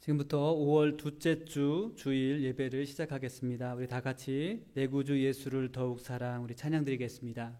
지금부터 5월 둘째 주 주일 예배를 시작하겠습니다. 우리 다 같이 내 구주 예수를 더욱 사랑 우리 찬양 드리겠습니다.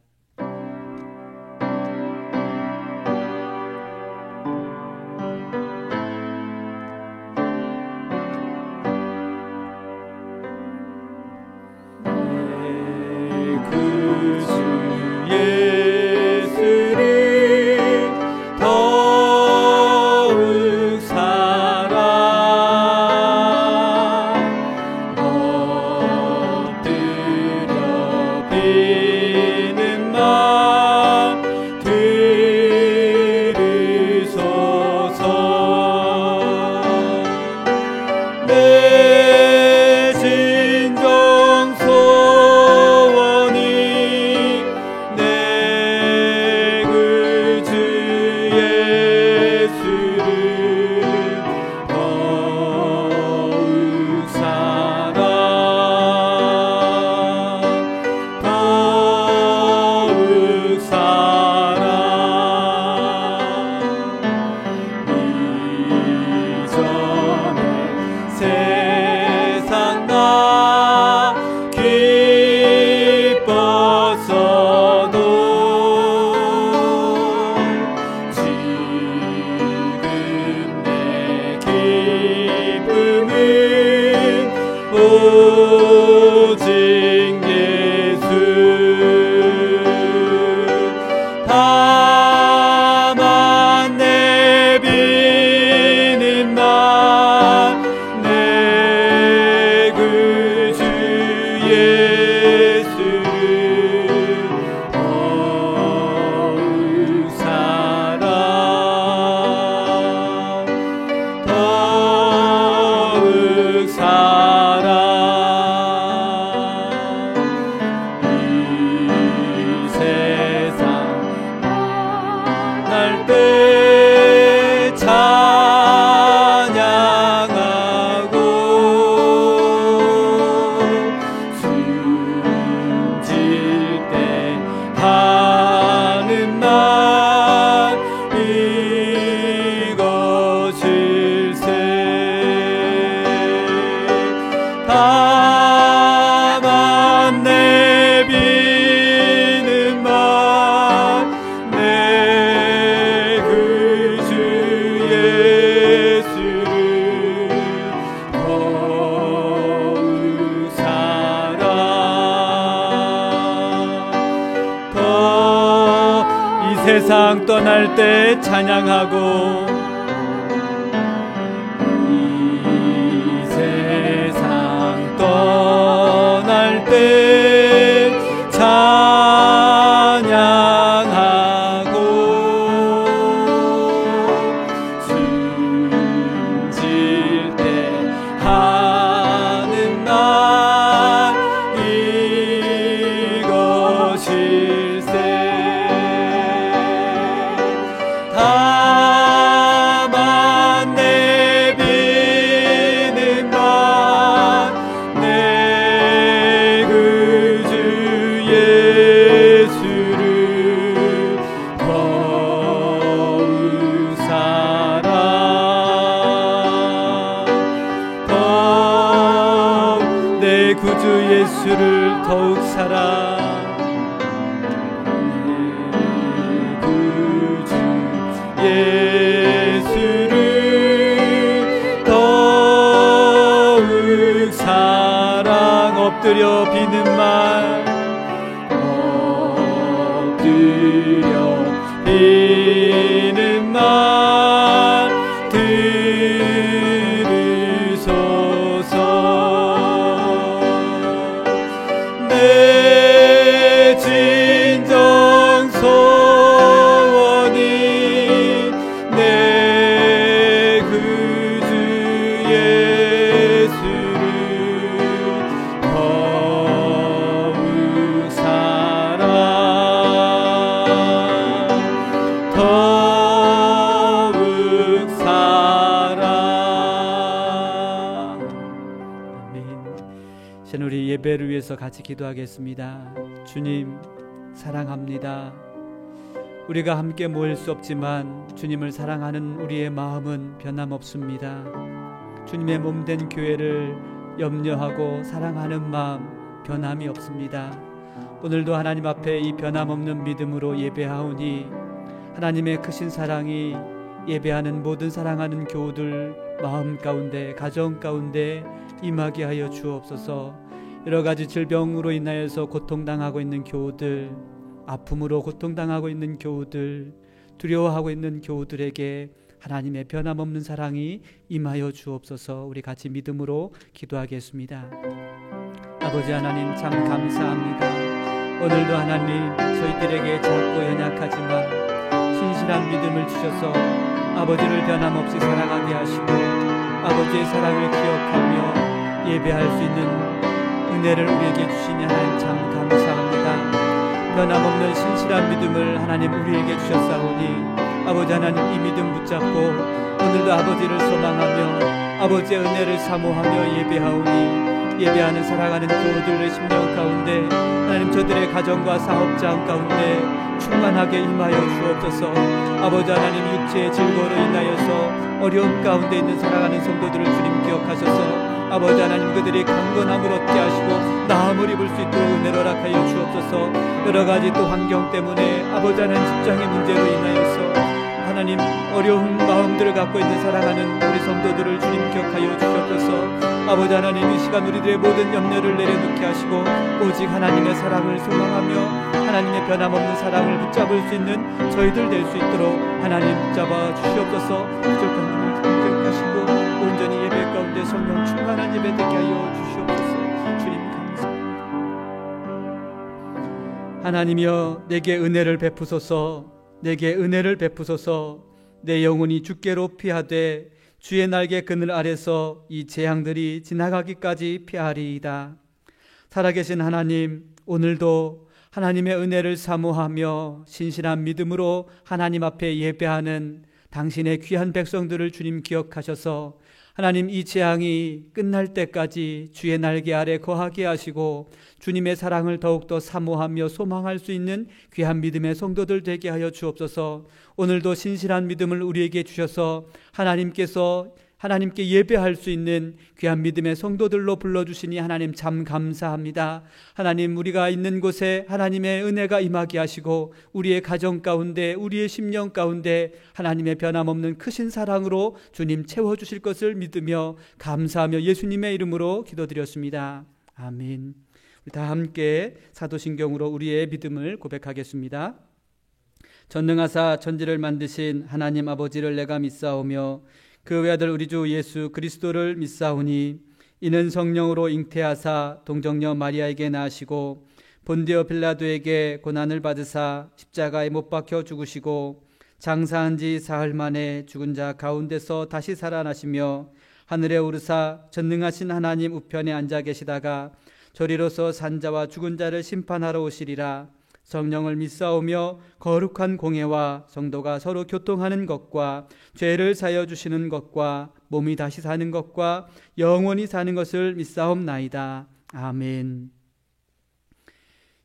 세상 떠날 때 찬양하고 이 세상 떠날 때 찬양하고 숨질 때 하는 말 이것일세. 다만 내비는 바 내 구주 예수를 더욱 사랑 내 구주 예수를 더욱 사랑 예수를 더욱 사랑 엎드려 비는 말 엎드려 비는 말 들으소서. 내 진정 소원이 내 구주 예수를 더욱 사랑 더욱 사랑. 아멘. 이제 우리 예배를 위해서 같이 기도하겠습니다. 주님 사랑합니다. 우리가 함께 모일 수 없지만 주님을 사랑하는 우리의 마음은 변함없습니다. 주님의 몸된 교회를 염려하고 사랑하는 마음 변함이 없습니다. 오늘도 하나님 앞에 이 변함없는 믿음으로 예배하오니 하나님의 크신 사랑이 예배하는 모든 사랑하는 교우들 마음 가운데, 가정 가운데 임하게 하여 주옵소서. 여러 가지 질병으로 인하여서 고통당하고 있는 교우들, 아픔으로 고통당하고 있는 교우들, 두려워하고 있는 교우들에게 하나님의 변함없는 사랑이 임하여 주옵소서. 우리 같이 믿음으로 기도하겠습니다. 아버지 하나님, 참 감사합니다. 오늘도 하나님, 저희들에게 작고 연약하지만 신실한 믿음을 주셔서 아버지를 변함없이 사랑하게 하시고 아버지의 사랑을 기억하며 예배할 수 있는 은혜를 우리에게 주시니 하나님 참 감사합니다. 변함없는 신실한 믿음을 하나님 우리에게 주셨사오니 아버지 하나님, 이 믿음 붙잡고 오늘도 아버지를 소망하며 아버지의 은혜를 사모하며 예배하오니 예배하는 사랑하는 교우들의 심령 가운데 하나님, 저들의 가정과 사업장 가운데 충만하게 임하여 주옵소서. 아버지 하나님, 육체의 질고로 인하여서 어려움 가운데 있는 사랑하는 성도들을 주님 기억하셔서 아버지 하나님, 그들이 강건함을 얻게 하시고 나음을 입을 수 있도록 은혜를 허락하여 주옵소서. 여러 가지 또 환경 때문에 아버지 하나님, 직장의 문제로 인하여서 하나님, 어려운 마음들을 갖고 있는 사랑하는 우리 성도들을 주님 기억하여 주옵소서. 아버지 하나님, 이 시간 우리들의 모든 염려를 내려놓게 하시고 오직 하나님의 사랑을 소망하며 하나님의 변함없는 사랑을 붙잡을 수 있는 저희들 될 수 있도록 하나님 붙잡아 주시옵소서. 부족한 분을 기억하시고 온전히 예배 가운데 성령 충만한 예배 되게 하여 주시옵소서. 주님 감사합니다. 하나님이여, 내게 은혜를 베푸소서. 내게 은혜를 베푸소서. 내 영혼이 주께로 피하되 주의 날개 그늘 아래서 이 재앙들이 지나가기까지 피하리이다. 살아계신 하나님, 오늘도 하나님의 은혜를 사모하며 신실한 믿음으로 하나님 앞에 예배하는 당신의 귀한 백성들을 주님 기억하셔서 하나님, 이 재앙이 끝날 때까지 주의 날개 아래 거하게 하시고 주님의 사랑을 더욱더 사모하며 소망할 수 있는 귀한 믿음의 성도들 되게 하여 주옵소서. 오늘도 신실한 믿음을 우리에게 주셔서 하나님께 예배할 수 있는 귀한 믿음의 성도들로 불러주시니 하나님 참 감사합니다. 하나님, 우리가 있는 곳에 하나님의 은혜가 임하게 하시고 우리의 가정 가운데, 우리의 심령 가운데 하나님의 변함없는 크신 사랑으로 주님 채워주실 것을 믿으며 감사하며 예수님의 이름으로 기도드렸습니다. 아멘. 우리 다 함께 사도신경으로 우리의 믿음을 고백하겠습니다. 전능하사 천지를 만드신 하나님 아버지를 내가 믿사오며 그 외아들 우리 주 예수 그리스도를 믿사오니 이는 성령으로 잉태하사 동정녀 마리아에게 낳으시고 본디오 빌라도에게 고난을 받으사 십자가에 못 박혀 죽으시고 장사한 지 사흘 만에 죽은 자 가운데서 다시 살아나시며 하늘에 오르사 전능하신 하나님 우편에 앉아 계시다가 저리로서 산자와 죽은 자를 심판하러 오시리라. 성령을 믿사오며 거룩한 공회와 성도가 서로 교통하는 것과 죄를 사여 주시는 것과 몸이 다시 사는 것과 영원히 사는 것을 믿사옵나이다. 아멘.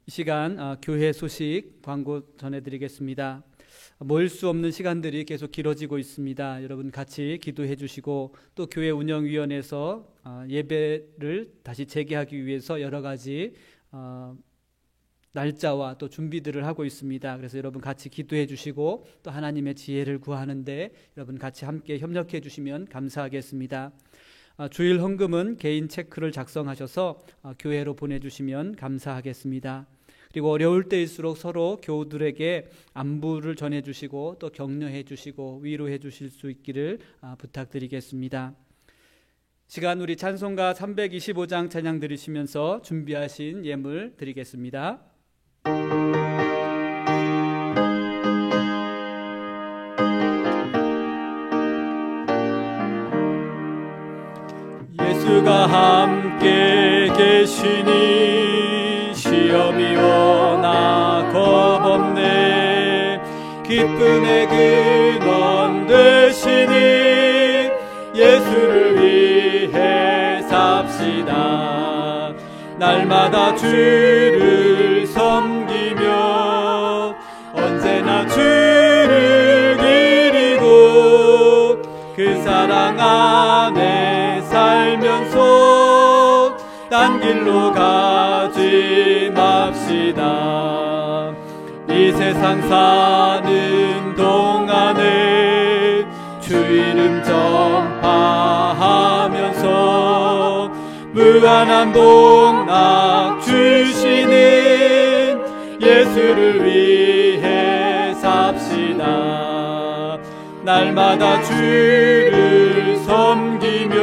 이 시간 교회 소식 광고 전해드리겠습니다. 모일 수 없는 시간들이 계속 길어지고 있습니다. 여러분 같이 기도해 주시고 또 교회 운영위원회에서 예배를 다시 재개하기 위해서 여러 가지 날짜와 또 준비들을 하고 있습니다. 그래서 여러분 같이 기도해 주시고 또 하나님의 지혜를 구하는데 여러분 같이 함께 협력해 주시면 감사하겠습니다. 주일 헌금은 개인 체크를 작성하셔서 교회로 보내주시면 감사하겠습니다. 그리고 어려울 때일수록 서로 교우들에게 안부를 전해주시고 또 격려해 주시고 위로해 주실 수 있기를 부탁드리겠습니다. 시간 우리 찬송가 325장 찬양 들으시면서 준비하신 예물 드리겠습니다. 예수가 함께 계시니 시험이 오나 겁없네. 기쁨의 근원 되시니 예수를 위해 삽시다. 날마다 주를 섬기며 언제나 주를 기리고 그 사랑 안에 길로 가지 맙시다. 이 세상 사는 동안에 주 이름 전파하면서 무한한 복락 주시는 예수를 위해 삽시다. 날마다 주를 섬기며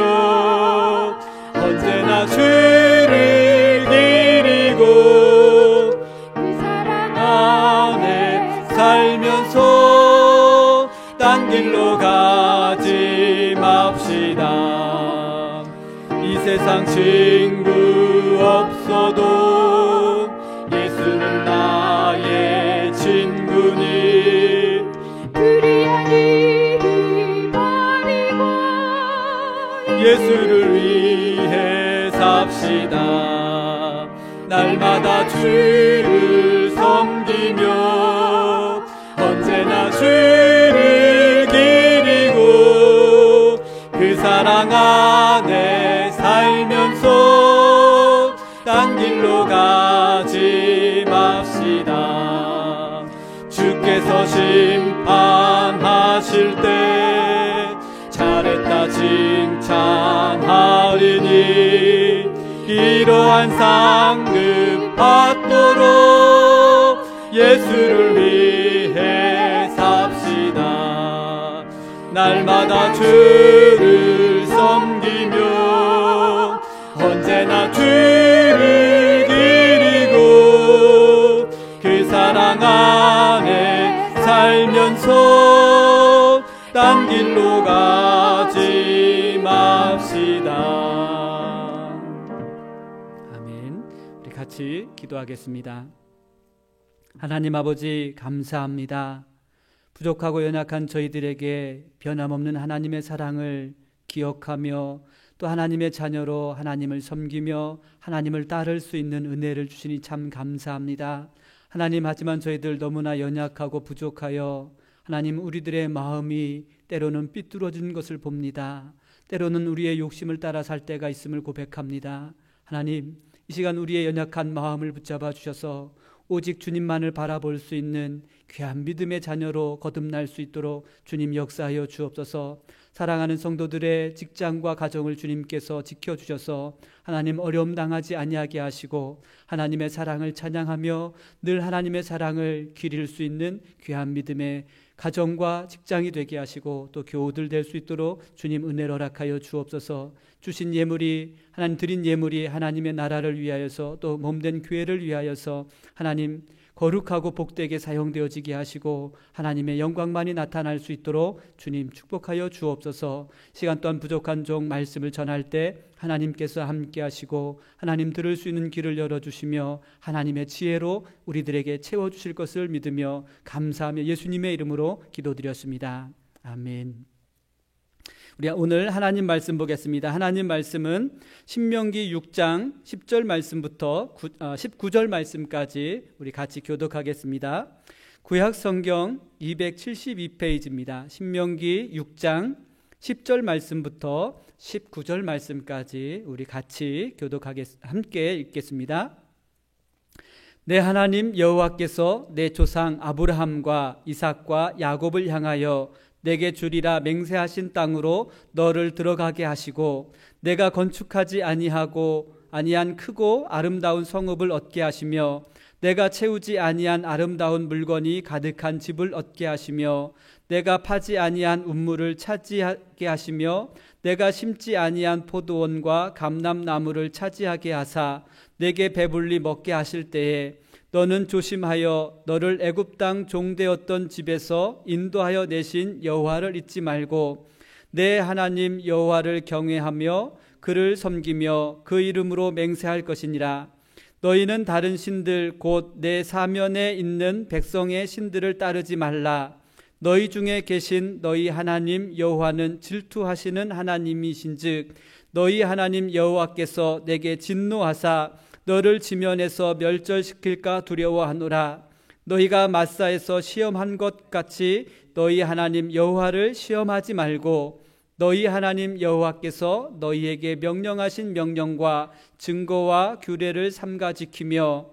언제나 주를 기리고 그 사랑 안에 살면서 딴 길로 가지 맙시다. 이 세상 친구 없어도 예수는 나의 친구니 불의한 일을 버리고 예수를 위해 삽시다. 날마다 주를 섬기며 언제나 주를 기리고 그 사랑 안에 살면서 딴 길로 가지 맙시다. 주께서 심판하실 때 잘했다 칭찬하리니 이러한 상급 받도록 예수를 위해 삽시다. 날마다 주를 섬기며 언제나 주를 기리고 그 사랑 안에 살면서 딴 길로 가지 맙시다. 아멘. 우리 같이 기도하겠습니다. 하나님 아버지 감사합니다. 부족하고 연약한 저희들에게 변함없는 하나님의 사랑을 기억하며 또 하나님의 자녀로 하나님을 섬기며 하나님을 따를 수 있는 은혜를 주시니 참 감사합니다. 하나님, 하지만 저희들 너무나 연약하고 부족하여 하나님 우리들의 마음이 때로는 삐뚤어진 것을 봅니다. 때로는 우리의 욕심을 따라 살 때가 있음을 고백합니다. 하나님, 이 시간 우리의 연약한 마음을 붙잡아 주셔서 오직 주님만을 바라볼 수 있는 귀한 믿음의 자녀로 거듭날 수 있도록 주님 역사하여 주옵소서. 사랑하는 성도들의 직장과 가정을 주님께서 지켜주셔서 하나님 어려움 당하지 아니하게 하시고 하나님의 사랑을 찬양하며 늘 하나님의 사랑을 기릴 수 있는 귀한 믿음의 가정과 직장이 되게 하시고 또 교우들 될 수 있도록 주님 은혜를 허락하여 주옵소서. 주신 예물이 하나님 드린 예물이 하나님의 나라를 위하여서 또 몸된 교회를 위하여서 하나님 거룩하고 복되게 사용되어지게 하시고 하나님의 영광만이 나타날 수 있도록 주님 축복하여 주옵소서. 시간 또한 부족한 종 말씀을 전할 때 하나님께서 함께 하시고 하나님 들을 수 있는 길을 열어주시며 하나님의 지혜로 우리들에게 채워주실 것을 믿으며 감사하며 예수님의 이름으로 기도드렸습니다. 아멘. 우리 오늘 하나님 말씀 보겠습니다. 하나님 말씀은 신명기 6장 10절 말씀부터 19절 말씀까지 우리 같이 교독하겠습니다. 구약 성경 272페이지입니다. 신명기 6장 10절 말씀부터 19절 말씀까지 우리 같이 함께 읽겠습니다. 내 하나님 여호와께서 내 조상 아브라함과 이삭과 야곱을 향하여 내게 주리라 맹세하신 땅으로 너를 들어가게 하시고 내가 건축하지 아니한 크고 아름다운 성읍을 얻게 하시며 내가 채우지 아니한 아름다운 물건이 가득한 집을 얻게 하시며 내가 파지 아니한 운물을 차지하게 하시며 내가 심지 아니한 포도원과 감람나무를 차지하게 하사 내게 배불리 먹게 하실 때에 너는 조심하여 너를 애굽 땅 종되었던 집에서 인도하여 내신 여호와를 잊지 말고 내 하나님 여호와를 경외하며 그를 섬기며 그 이름으로 맹세할 것이니라. 너희는 다른 신들 곧 내 사면에 있는 백성의 신들을 따르지 말라. 너희 중에 계신 너희 하나님 여호와는 질투하시는 하나님이신즉 너희 하나님 여호와께서 내게 진노하사 너를 지면에서 멸절시킬까 두려워하노라. 너희가 마사에서 시험한 것 같이 너희 하나님 여호와를 시험하지 말고 너희 하나님 여호와께서 너희에게 명령하신 명령과 증거와 규례를 삼가 지키며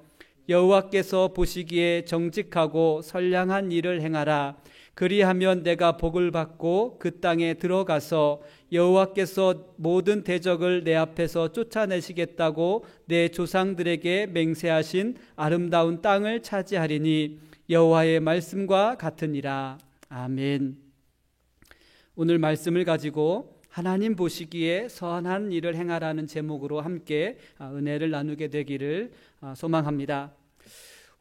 여호와께서 보시기에 정직하고 선량한 일을 행하라. 그리하면 내가 복을 받고 그 땅에 들어가서 여호와께서 모든 대적을 내 앞에서 쫓아내시겠다고 내 조상들에게 맹세하신 아름다운 땅을 차지하리니 여호와의 말씀과 같으니라. 아멘. 오늘 말씀을 가지고 하나님 보시기에 선한 일을 행하라는 제목으로 함께 은혜를 나누게 되기를 소망합니다.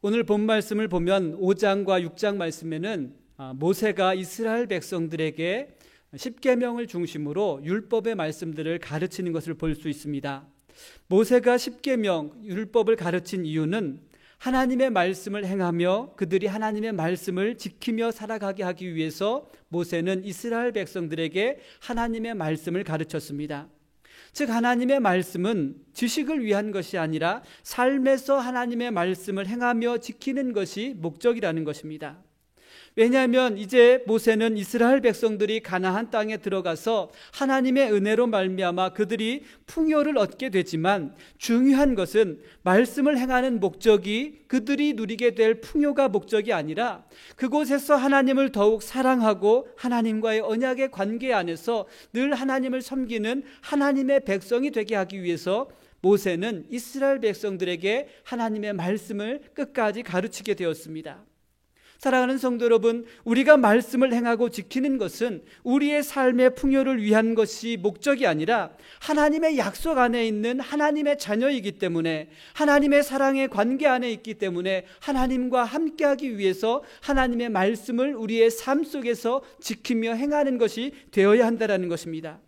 오늘 본 말씀을 보면 5장과 6장 말씀에는 모세가 이스라엘 백성들에게 십계명을 중심으로 율법의 말씀들을 가르치는 것을 볼 수 있습니다. 모세가 십계명 율법을 가르친 이유는 하나님의 말씀을 행하며 그들이 하나님의 말씀을 지키며 살아가게 하기 위해서 모세는 이스라엘 백성들에게 하나님의 말씀을 가르쳤습니다. 즉 하나님의 말씀은 지식을 위한 것이 아니라 삶에서 하나님의 말씀을 행하며 지키는 것이 목적이라는 것입니다. 왜냐하면 이제 모세는 이스라엘 백성들이 가나안 땅에 들어가서 하나님의 은혜로 말미암아 그들이 풍요를 얻게 되지만 중요한 것은 말씀을 행하는 목적이 그들이 누리게 될 풍요가 목적이 아니라 그곳에서 하나님을 더욱 사랑하고 하나님과의 언약의 관계 안에서 늘 하나님을 섬기는 하나님의 백성이 되게 하기 위해서 모세는 이스라엘 백성들에게 하나님의 말씀을 끝까지 가르치게 되었습니다. 사랑하는 성도 여러분, 우리가 말씀을 행하고 지키는 것은 우리의 삶의 풍요를 위한 것이 목적이 아니라 하나님의 약속 안에 있는 하나님의 자녀이기 때문에 하나님의 사랑의 관계 안에 있기 때문에 하나님과 함께하기 위해서 하나님의 말씀을 우리의 삶 속에서 지키며 행하는 것이 되어야 한다는 것입니다.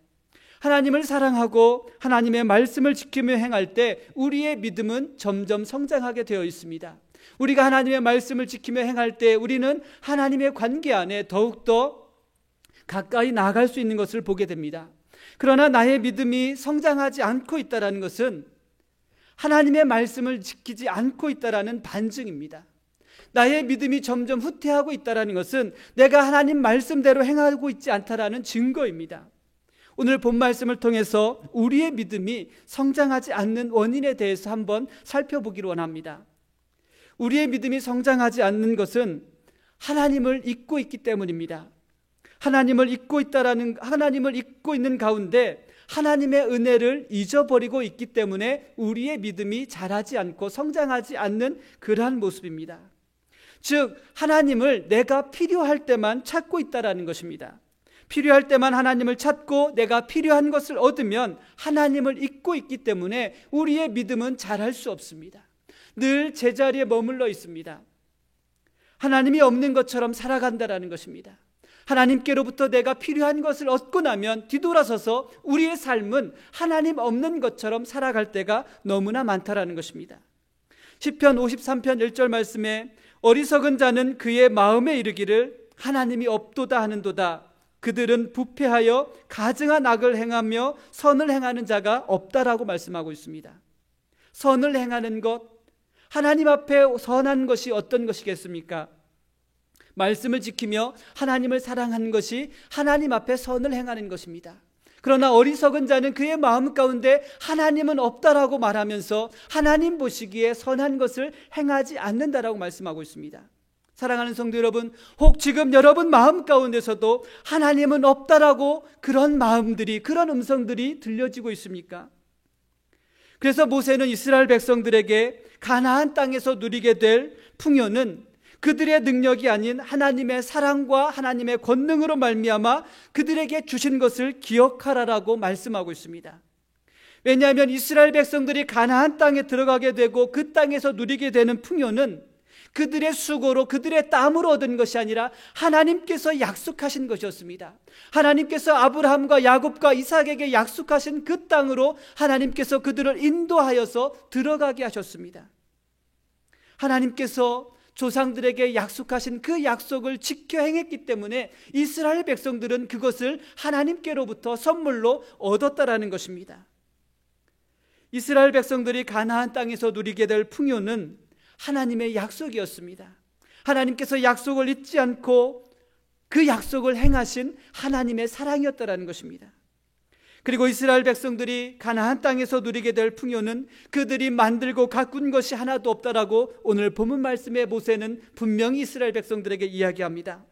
하나님을 사랑하고 하나님의 말씀을 지키며 행할 때 우리의 믿음은 점점 성장하게 되어 있습니다. 우리가 하나님의 말씀을 지키며 행할 때 우리는 하나님의 관계 안에 더욱더 가까이 나아갈 수 있는 것을 보게 됩니다. 그러나 나의 믿음이 성장하지 않고 있다는 것은 하나님의 말씀을 지키지 않고 있다는 반증입니다. 나의 믿음이 점점 후퇴하고 있다는 것은 내가 하나님 말씀대로 행하고 있지 않다는 증거입니다. 오늘 본 말씀을 통해서 우리의 믿음이 성장하지 않는 원인에 대해서 한번 살펴보기를 원합니다. 우리의 믿음이 성장하지 않는 것은 하나님을 잊고 있기 때문입니다. 하나님을 잊고 있는 가운데 하나님의 은혜를 잊어버리고 있기 때문에 우리의 믿음이 자라지 않고 성장하지 않는 그러한 모습입니다. 즉 하나님을 내가 필요할 때만 찾고 있다는 것입니다. 필요할 때만 하나님을 찾고 내가 필요한 것을 얻으면 하나님을 잊고 있기 때문에 우리의 믿음은 자랄 수 없습니다. 늘 제자리에 머물러 있습니다. 하나님이 없는 것처럼 살아간다는 것입니다. 하나님께로부터 내가 필요한 것을 얻고 나면 뒤돌아서서 우리의 삶은 하나님 없는 것처럼 살아갈 때가 너무나 많다는 것입니다. 시편 53편 1절 말씀에 어리석은 자는 그의 마음에 이르기를 하나님이 없도다 하는도다. 그들은 부패하여 가증한 악을 행하며 선을 행하는 자가 없다라고 말씀하고 있습니다. 선을 행하는 것, 하나님 앞에 선한 것이 어떤 것이겠습니까? 말씀을 지키며 하나님을 사랑하는 것이 하나님 앞에 선을 행하는 것입니다. 그러나 어리석은 자는 그의 마음 가운데 하나님은 없다라고 말하면서 하나님 보시기에 선한 것을 행하지 않는다라고 말씀하고 있습니다. 사랑하는 성도 여러분, 혹 지금 여러분 마음 가운데서도 하나님은 없다라고 그런 마음들이, 그런 음성들이 들려지고 있습니까? 그래서 모세는 이스라엘 백성들에게 가나안 땅에서 누리게 될 풍요는 그들의 능력이 아닌 하나님의 사랑과 하나님의 권능으로 말미암아 그들에게 주신 것을 기억하라라고 말씀하고 있습니다. 왜냐하면 이스라엘 백성들이 가나안 땅에 들어가게 되고 그 땅에서 누리게 되는 풍요는 그들의 수고로 그들의 땀으로 얻은 것이 아니라 하나님께서 약속하신 것이었습니다. 하나님께서 아브라함과 야곱과 이삭에게 약속하신 그 땅으로 하나님께서 그들을 인도하여서 들어가게 하셨습니다. 하나님께서 조상들에게 약속하신 그 약속을 지켜 행했기 때문에 이스라엘 백성들은 그것을 하나님께로부터 선물로 얻었다라는 것입니다. 이스라엘 백성들이 가나안 땅에서 누리게 될 풍요는 하나님의 약속이었습니다. 하나님께서 약속을 잊지 않고 그 약속을 행하신 하나님의 사랑이었다라는 것입니다. 그리고 이스라엘 백성들이 가나안 땅에서 누리게 될 풍요는 그들이 만들고 가꾼 것이 하나도 없다라고 오늘 본문 말씀의 모세는 분명히 이스라엘 백성들에게 이야기합니다.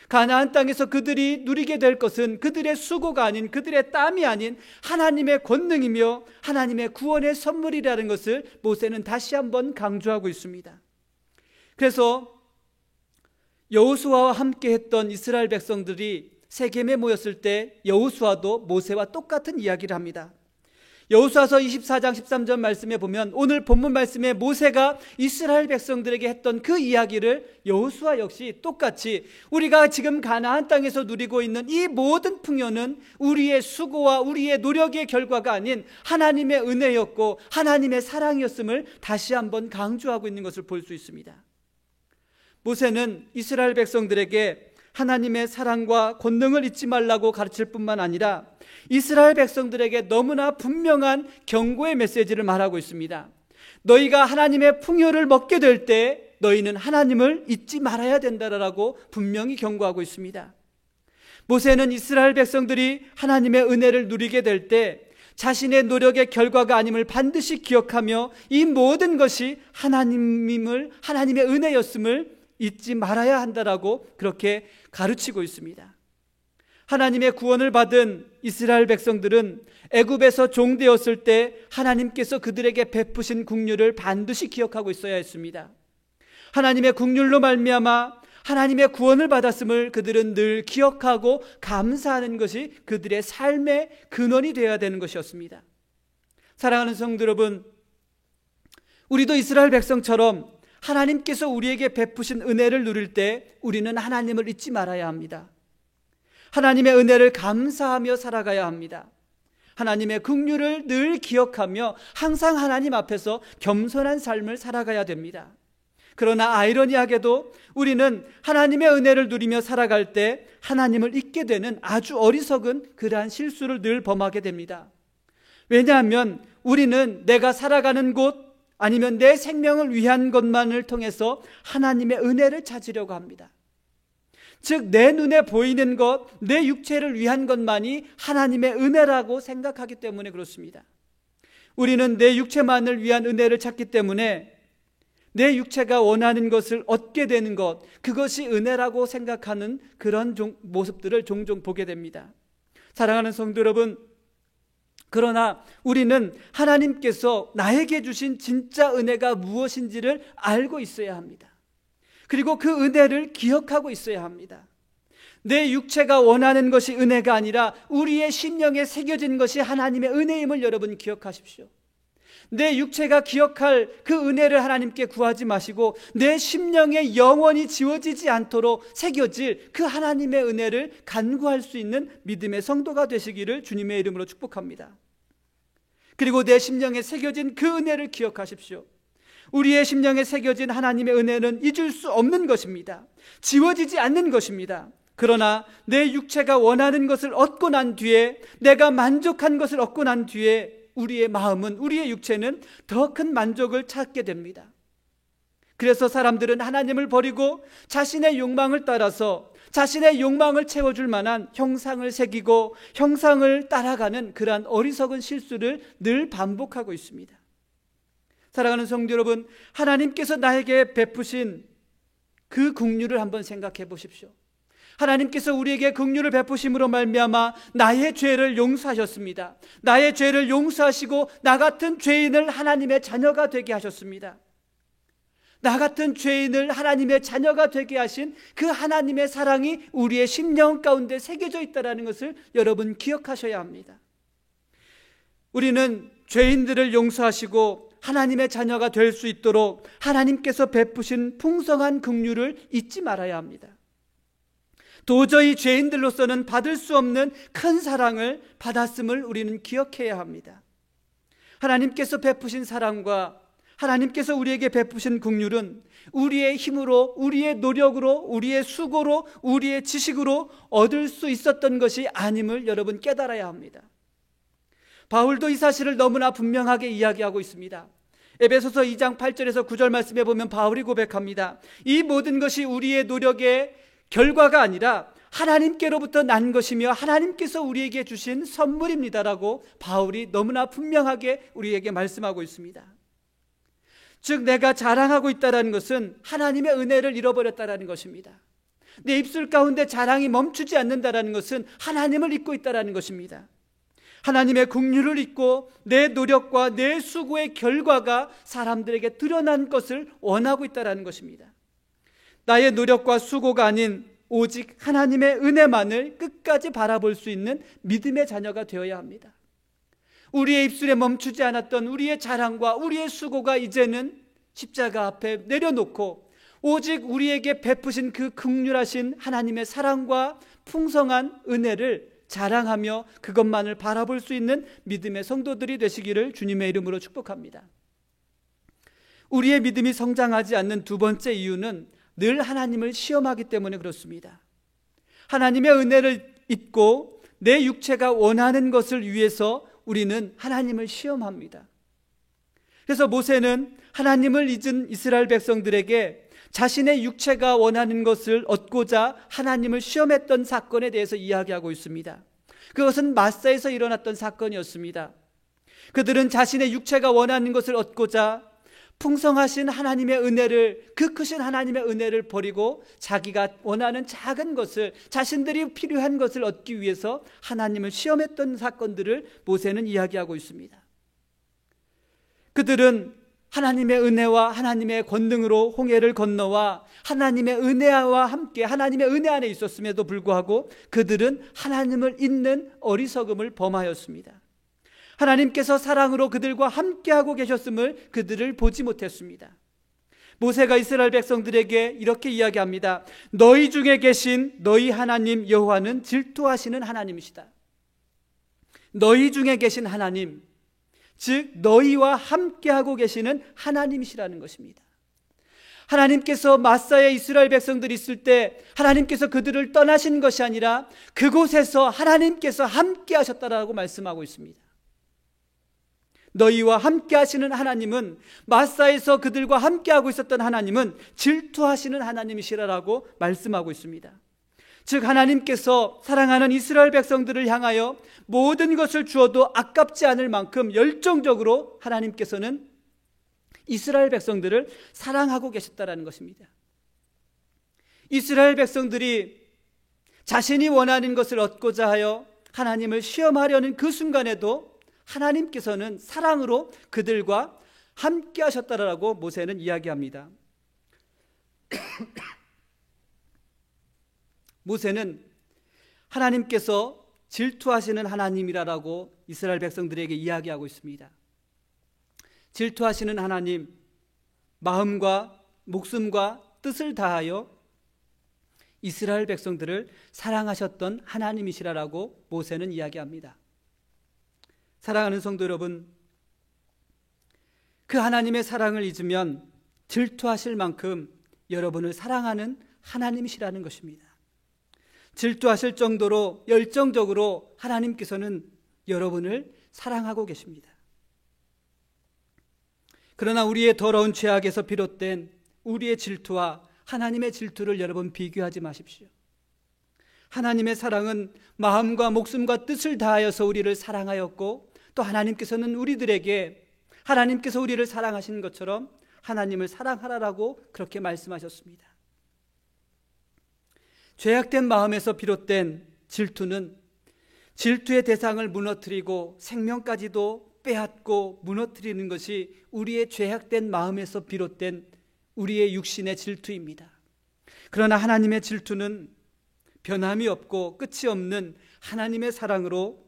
가나안 땅에서 그들이 누리게 될 것은 그들의 수고가 아닌, 그들의 땀이 아닌 하나님의 권능이며 하나님의 구원의 선물이라는 것을 모세는 다시 한번 강조하고 있습니다. 그래서 여호수아와 함께 했던 이스라엘 백성들이 세겜에 모였을 때 여호수아도 모세와 똑같은 이야기를 합니다. 여호수아서 24장 13절 말씀에 보면 오늘 본문 말씀에 모세가 이스라엘 백성들에게 했던 그 이야기를 여호수아 역시 똑같이 우리가 지금 가나안 땅에서 누리고 있는 이 모든 풍요는 우리의 수고와 우리의 노력의 결과가 아닌 하나님의 은혜였고 하나님의 사랑이었음을 다시 한번 강조하고 있는 것을 볼 수 있습니다. 모세는 이스라엘 백성들에게 하나님의 사랑과 권능을 잊지 말라고 가르칠 뿐만 아니라 이스라엘 백성들에게 너무나 분명한 경고의 메시지를 말하고 있습니다. 너희가 하나님의 풍요를 먹게 될 때 너희는 하나님을 잊지 말아야 된다라고 분명히 경고하고 있습니다. 모세는 이스라엘 백성들이 하나님의 은혜를 누리게 될 때 자신의 노력의 결과가 아님을 반드시 기억하며 이 모든 것이 하나님의 은혜였음을 잊지 말아야 한다라고 그렇게 가르치고 있습니다. 하나님의 구원을 받은 이스라엘 백성들은 애굽에서 종되었을 때 하나님께서 그들에게 베푸신 긍휼을 반드시 기억하고 있어야 했습니다. 하나님의 긍휼로 말미암아 하나님의 구원을 받았음을 그들은 늘 기억하고 감사하는 것이 그들의 삶의 근원이 되어야 되는 것이었습니다. 사랑하는 성도 여러분, 우리도 이스라엘 백성처럼 하나님께서 우리에게 베푸신 은혜를 누릴 때 우리는 하나님을 잊지 말아야 합니다. 하나님의 은혜를 감사하며 살아가야 합니다. 하나님의 긍휼을 늘 기억하며 항상 하나님 앞에서 겸손한 삶을 살아가야 됩니다. 그러나 아이러니하게도 우리는 하나님의 은혜를 누리며 살아갈 때 하나님을 잊게 되는 아주 어리석은 그러한 실수를 늘 범하게 됩니다. 왜냐하면 우리는 내가 살아가는 곳 아니면 내 생명을 위한 것만을 통해서 하나님의 은혜를 찾으려고 합니다. 즉 내 눈에 보이는 것, 내 육체를 위한 것만이 하나님의 은혜라고 생각하기 때문에 그렇습니다. 우리는 내 육체만을 위한 은혜를 찾기 때문에 내 육체가 원하는 것을 얻게 되는 것, 그것이 은혜라고 생각하는 그런 모습들을 종종 보게 됩니다. 사랑하는 성도 여러분, 그러나 우리는 하나님께서 나에게 주신 진짜 은혜가 무엇인지를 알고 있어야 합니다. 그리고 그 은혜를 기억하고 있어야 합니다. 내 육체가 원하는 것이 은혜가 아니라 우리의 심령에 새겨진 것이 하나님의 은혜임을 여러분 기억하십시오. 내 육체가 기억할 그 은혜를 하나님께 구하지 마시고 내 심령에 영원히 지워지지 않도록 새겨질 그 하나님의 은혜를 간구할 수 있는 믿음의 성도가 되시기를 주님의 이름으로 축복합니다. 그리고 내 심령에 새겨진 그 은혜를 기억하십시오. 우리의 심령에 새겨진 하나님의 은혜는 잊을 수 없는 것입니다. 지워지지 않는 것입니다. 그러나 내 육체가 원하는 것을 얻고 난 뒤에, 내가 만족한 것을 얻고 난 뒤에 우리의 마음은, 우리의 육체는 더 큰 만족을 찾게 됩니다. 그래서 사람들은 하나님을 버리고 자신의 욕망을 따라서 자신의 욕망을 채워줄 만한 형상을 새기고 형상을 따라가는 그러한 어리석은 실수를 늘 반복하고 있습니다. 사랑하는 성도 여러분, 하나님께서 나에게 베푸신 그 긍휼을 한번 생각해 보십시오. 하나님께서 우리에게 긍휼을 베푸심으로 말미암아 나의 죄를 용서하셨습니다. 나의 죄를 용서하시고 나 같은 죄인을 하나님의 자녀가 되게 하셨습니다. 나 같은 죄인을 하나님의 자녀가 되게 하신 그 하나님의 사랑이 우리의 심령 가운데 새겨져 있다는 것을 여러분 기억하셔야 합니다. 우리는 죄인들을 용서하시고 하나님의 자녀가 될 수 있도록 하나님께서 베푸신 풍성한 긍휼을 잊지 말아야 합니다. 도저히 죄인들로서는 받을 수 없는 큰 사랑을 받았음을 우리는 기억해야 합니다. 하나님께서 베푸신 사랑과 하나님께서 우리에게 베푸신 긍휼은 우리의 힘으로, 우리의 노력으로, 우리의 수고로, 우리의 지식으로 얻을 수 있었던 것이 아님을 여러분 깨달아야 합니다. 바울도 이 사실을 너무나 분명하게 이야기하고 있습니다. 에베소서 2장 8절에서 9절 말씀에 보면 바울이 고백합니다. 이 모든 것이 우리의 노력의 결과가 아니라 하나님께로부터 난 것이며 하나님께서 우리에게 주신 선물입니다라고 바울이 너무나 분명하게 우리에게 말씀하고 있습니다. 즉 내가 자랑하고 있다는 것은 하나님의 은혜를 잃어버렸다는 것입니다. 내 입술 가운데 자랑이 멈추지 않는다는 것은 하나님을 잊고 있다는 것입니다. 하나님의 긍휼을 잊고 내 노력과 내 수고의 결과가 사람들에게 드러난 것을 원하고 있다는 것입니다. 나의 노력과 수고가 아닌 오직 하나님의 은혜만을 끝까지 바라볼 수 있는 믿음의 자녀가 되어야 합니다. 우리의 입술에 멈추지 않았던 우리의 자랑과 우리의 수고가 이제는 십자가 앞에 내려놓고 오직 우리에게 베푸신 그 긍휼하신 하나님의 사랑과 풍성한 은혜를 자랑하며 그것만을 바라볼 수 있는 믿음의 성도들이 되시기를 주님의 이름으로 축복합니다. 우리의 믿음이 성장하지 않는 두 번째 이유는 늘 하나님을 시험하기 때문에 그렇습니다. 하나님의 은혜를 잊고 내 육체가 원하는 것을 위해서 우리는 하나님을 시험합니다. 그래서 모세는 하나님을 잊은 이스라엘 백성들에게 자신의 육체가 원하는 것을 얻고자 하나님을 시험했던 사건에 대해서 이야기하고 있습니다. 그것은 마사에서 일어났던 사건이었습니다. 그들은 자신의 육체가 원하는 것을 얻고자 풍성하신 하나님의 은혜를, 그 크신 하나님의 은혜를 버리고 자기가 원하는 작은 것을, 자신들이 필요한 것을 얻기 위해서 하나님을 시험했던 사건들을 모세는 이야기하고 있습니다. 그들은 하나님의 은혜와 하나님의 권능으로 홍해를 건너와 하나님의 은혜와 함께 하나님의 은혜 안에 있었음에도 불구하고 그들은 하나님을 잊는 어리석음을 범하였습니다. 하나님께서 사랑으로 그들과 함께하고 계셨음을 그들을 보지 못했습니다. 모세가 이스라엘 백성들에게 이렇게 이야기합니다. 너희 중에 계신 너희 하나님 여호와는 질투하시는 하나님이시다. 너희 중에 계신 하나님, 즉 너희와 함께하고 계시는 하나님이시라는 것입니다. 하나님께서 마사의 이스라엘 백성들이 있을 때 하나님께서 그들을 떠나신 것이 아니라 그곳에서 하나님께서 함께 하셨다라고 말씀하고 있습니다. 너희와 함께 하시는 하나님은, 마사에서 그들과 함께하고 있었던 하나님은 질투하시는 하나님이시라고 말씀하고 있습니다. 즉 하나님께서 사랑하는 이스라엘 백성들을 향하여 모든 것을 주어도 아깝지 않을 만큼 열정적으로 하나님께서는 이스라엘 백성들을 사랑하고 계셨다는 것입니다. 이스라엘 백성들이 자신이 원하는 것을 얻고자 하여 하나님을 시험하려는 그 순간에도 하나님께서는 사랑으로 그들과 함께 하셨다라고 모세는 이야기합니다. 모세는 하나님께서 질투하시는 하나님이라고 이스라엘 백성들에게 이야기하고 있습니다. 질투하시는 하나님, 마음과 목숨과 뜻을 다하여 이스라엘 백성들을 사랑하셨던 하나님이시라고 모세는 이야기합니다. 사랑하는 성도 여러분, 그 하나님의 사랑을 잊으면 질투하실 만큼 여러분을 사랑하는 하나님이시라는 것입니다. 질투하실 정도로 열정적으로 하나님께서는 여러분을 사랑하고 계십니다. 그러나 우리의 더러운 죄악에서 비롯된 우리의 질투와 하나님의 질투를 여러분 비교하지 마십시오. 하나님의 사랑은 마음과 목숨과 뜻을 다하여서 우리를 사랑하였고, 또 하나님께서는 우리들에게 하나님께서 우리를 사랑하시는 것처럼 하나님을 사랑하라라고 그렇게 말씀하셨습니다. 죄악된 마음에서 비롯된 질투는 질투의 대상을 무너뜨리고 생명까지도 빼앗고 무너뜨리는 것이 우리의 죄악된 마음에서 비롯된 우리의 육신의 질투입니다. 그러나 하나님의 질투는 변함이 없고 끝이 없는 하나님의 사랑으로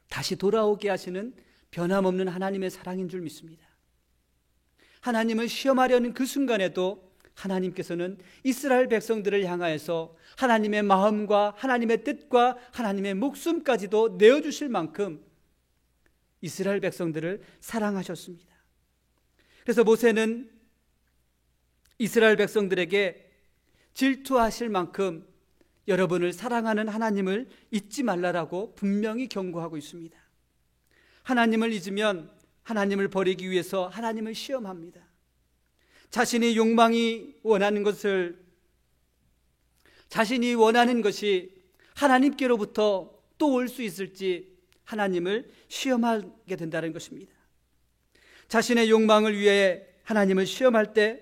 다시 돌아오게 하시는 변함없는 하나님의 사랑인 줄 믿습니다. 하나님을 시험하려는 그 순간에도 하나님께서는 이스라엘 백성들을 향하여서 하나님의 마음과 하나님의 뜻과 하나님의 목숨까지도 내어주실 만큼 이스라엘 백성들을 사랑하셨습니다. 그래서 모세는 이스라엘 백성들에게 질투하실 만큼 여러분을 사랑하는 하나님을 잊지 말라라고 분명히 경고하고 있습니다. 하나님을 잊으면 하나님을 버리기 위해서 하나님을 시험합니다. 자신이 욕망이 원하는 것을 자신이 원하는 것이 하나님께로부터 또 올 수 있을지 하나님을 시험하게 된다는 것입니다. 자신의 욕망을 위해 하나님을 시험할 때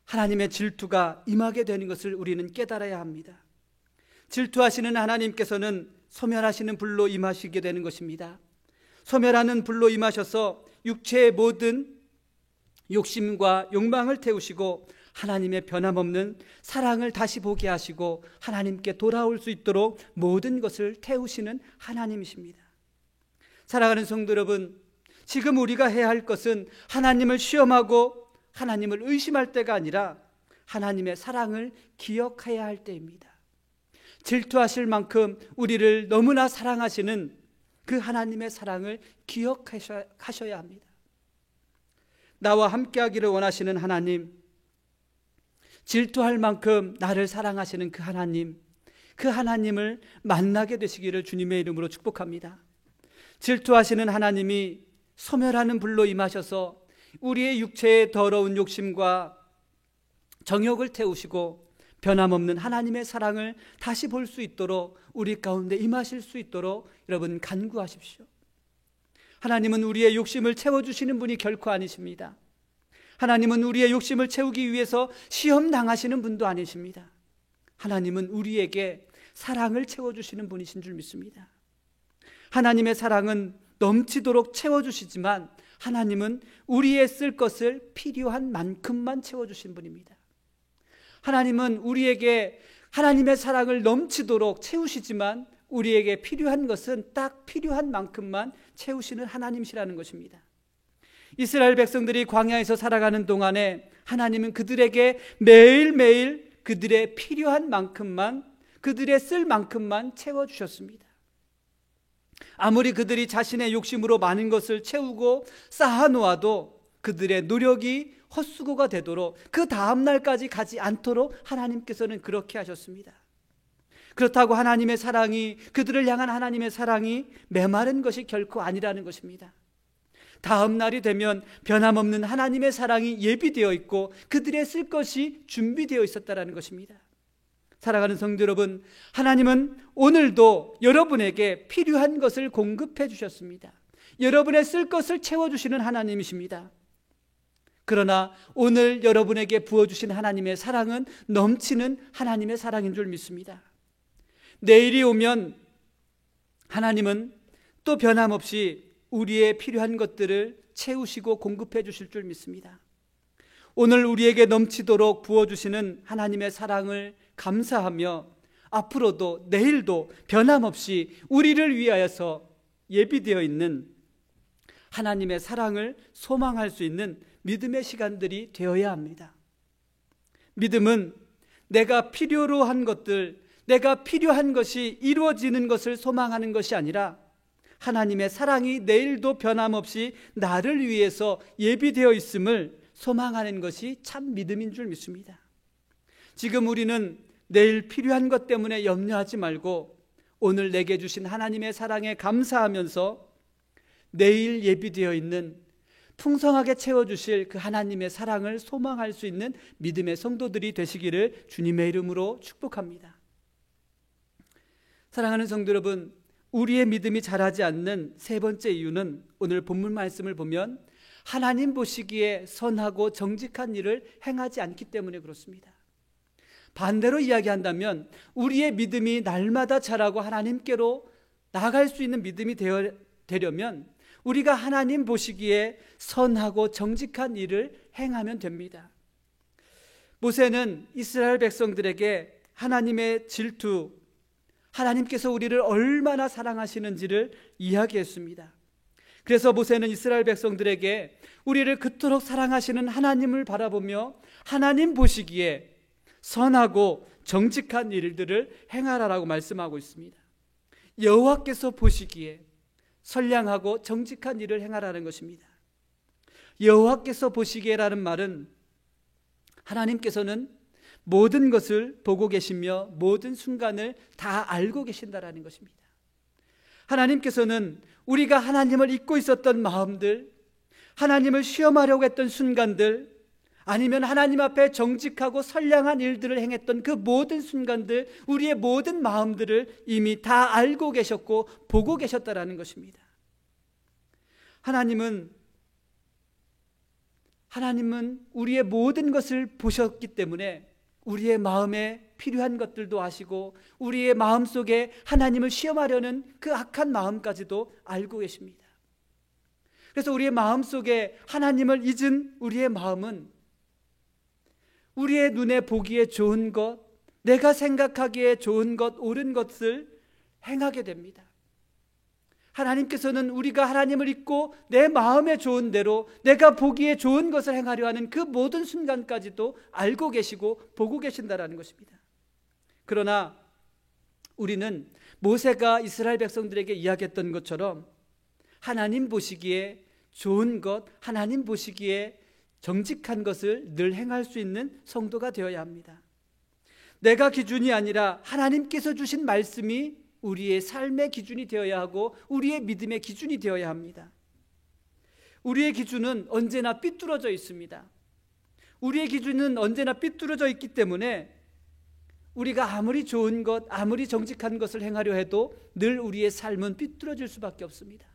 하나님의 질투가 임하게 되는 것을 우리는 깨달아야 합니다. 질투하시는 하나님께서는 소멸하시는 불로 임하시게 되는 것입니다. 소멸하는 불로 임하셔서 육체의 모든 욕심과 욕망을 태우시고 하나님의 변함없는 사랑을 다시 보게 하시고 하나님께 돌아올 수 있도록 모든 것을 태우시는 하나님이십니다. 사랑하는 성도 여러분, 지금 우리가 해야 할 것은 하나님을 시험하고 하나님을 의심할 때가 아니라 하나님의 사랑을 기억해야 할 때입니다. 질투하실 만큼 우리를 너무나 사랑하시는 그 하나님의 사랑을 기억하셔야 합니다. 나와 함께하기를 원하시는 하나님, 질투할 만큼 나를 사랑하시는 그 하나님을 만나게 되시기를 주님의 이름으로 축복합니다. 질투하시는 하나님이 소멸하는 불로 임하셔서 우리의 육체의 더러운 욕심과 정욕을 태우시고 변함없는 하나님의 사랑을 다시 볼 수 있도록 우리 가운데 임하실 수 있도록 여러분 간구하십시오. 하나님은 우리의 욕심을 채워주시는 분이 결코 아니십니다. 하나님은 우리의 욕심을 채우기 위해서 시험 당하시는 분도 아니십니다. 하나님은 우리에게 사랑을 채워주시는 분이신 줄 믿습니다. 하나님의 사랑은 넘치도록 채워주시지만 하나님은 우리의 쓸 것을 필요한 만큼만 채워주신 분입니다. 하나님은 우리에게 하나님의 사랑을 넘치도록 채우시지만 우리에게 필요한 것은 딱 필요한 만큼만 채우시는 하나님이시라는 것입니다. 이스라엘 백성들이 광야에서 살아가는 동안에 하나님은 그들에게 매일매일 그들의 필요한 만큼만, 그들의 쓸 만큼만 채워주셨습니다. 아무리 그들이 자신의 욕심으로 많은 것을 채우고 쌓아놓아도 그들의 노력이 헛수고가 되도록 그 다음 날까지 가지 않도록 하나님께서는 그렇게 하셨습니다. 그렇다고 하나님의 사랑이, 그들을 향한 하나님의 사랑이 메마른 것이 결코 아니라는 것입니다. 다음 날이 되면 변함없는 하나님의 사랑이 예비되어 있고 그들의 쓸 것이 준비되어 있었다는 것입니다. 사랑하는 성도 여러분, 하나님은 오늘도 여러분에게 필요한 것을 공급해 주셨습니다. 여러분의 쓸 것을 채워주시는 하나님이십니다. 그러나 오늘 여러분에게 부어주신 하나님의 사랑은 넘치는 하나님의 사랑인 줄 믿습니다. 내일이 오면 하나님은 또 변함없이 우리의 필요한 것들을 채우시고 공급해 주실 줄 믿습니다. 오늘 우리에게 넘치도록 부어주시는 하나님의 사랑을 감사하며 앞으로도 내일도 변함없이 우리를 위하여서 예비되어 있는 하나님의 사랑을 소망할 수 있는 믿음의 시간들이 되어야 합니다. 믿음은 내가 필요로 한 것들, 내가 필요한 것이 이루어지는 것을 소망하는 것이 아니라 하나님의 사랑이 내일도 변함없이 나를 위해서 예비되어 있음을 소망하는 것이 참 믿음인 줄 믿습니다. 지금 우리는 내일 필요한 것 때문에 염려하지 말고 오늘 내게 주신 하나님의 사랑에 감사하면서 내일 예비되어 있는 풍성하게 채워주실 그 하나님의 사랑을 소망할 수 있는 믿음의 성도들이 되시기를 주님의 이름으로 축복합니다. 사랑하는 성도 여러분, 우리의 믿음이 자라지 않는 세 번째 이유는 오늘 본문 말씀을 보면 하나님 보시기에 선하고 정직한 일을 행하지 않기 때문에 그렇습니다. 반대로 이야기한다면 우리의 믿음이 날마다 자라고 하나님께로 나아갈 수 있는 믿음이 되려면 우리가 하나님 보시기에 선하고 정직한 일을 행하면 됩니다. 모세는 이스라엘 백성들에게 하나님의 질투, 하나님께서 우리를 얼마나 사랑하시는지를 이야기했습니다. 그래서 모세는 이스라엘 백성들에게 우리를 그토록 사랑하시는 하나님을 바라보며 하나님 보시기에 선하고 정직한 일들을 행하라라고 말씀하고 있습니다. 여호와께서 보시기에 선량하고 정직한 일을 행하라는 것입니다. 여호와께서 보시기에라는 말은 하나님께서는 모든 것을 보고 계시며 모든 순간을 다 알고 계신다라는 것입니다. 하나님께서는 우리가 하나님을 잊고 있었던 마음들, 하나님을 시험하려고 했던 순간들, 아니면 하나님 앞에 정직하고 선량한 일들을 행했던 그 모든 순간들, 우리의 모든 마음들을 이미 다 알고 계셨고 보고 계셨다라는 것입니다. 하나님은 우리의 모든 것을 보셨기 때문에 우리의 마음에 필요한 것들도 아시고 우리의 마음속에 하나님을 시험하려는 그 악한 마음까지도 알고 계십니다. 그래서 우리의 마음속에 하나님을 잊은 우리의 마음은 우리의 눈에 보기에 좋은 것, 내가 생각하기에 좋은 것, 옳은 것을 행하게 됩니다. 하나님께서는 우리가 하나님을 잊고 내 마음에 좋은 대로 내가 보기에 좋은 것을 행하려 하는 그 모든 순간까지도 알고 계시고 보고 계신다라는 것입니다. 그러나 우리는 모세가 이스라엘 백성들에게 이야기했던 것처럼 하나님 보시기에 좋은 것, 하나님 보시기에 정직한 것을 늘 행할 수 있는 성도가 되어야 합니다. 내가 기준이 아니라 하나님께서 주신 말씀이 우리의 삶의 기준이 되어야 하고 우리의 믿음의 기준이 되어야 합니다. 우리의 기준은 언제나 삐뚤어져 있습니다. 우리의 기준은 언제나 삐뚤어져 있기 때문에 우리가 아무리 좋은 것, 아무리 정직한 것을 행하려 해도 늘 우리의 삶은 삐뚤어질 수밖에 없습니다.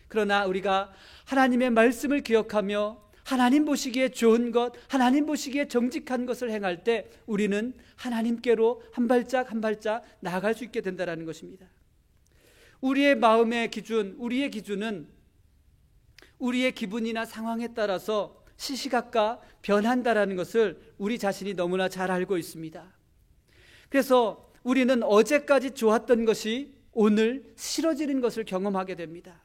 그러나 우리가 하나님의 말씀을 기억하며 하나님 보시기에 좋은 것, 하나님 보시기에 정직한 것을 행할 때 우리는 하나님께로 한 발짝 한 발짝 나아갈 수 있게 된다는 것입니다. 우리의 마음의 기준, 우리의 기준은 우리의 기분이나 상황에 따라서 시시각각 변한다는 것을 우리 자신이 너무나 잘 알고 있습니다. 그래서 우리는 어제까지 좋았던 것이 오늘 싫어지는 것을 경험하게 됩니다.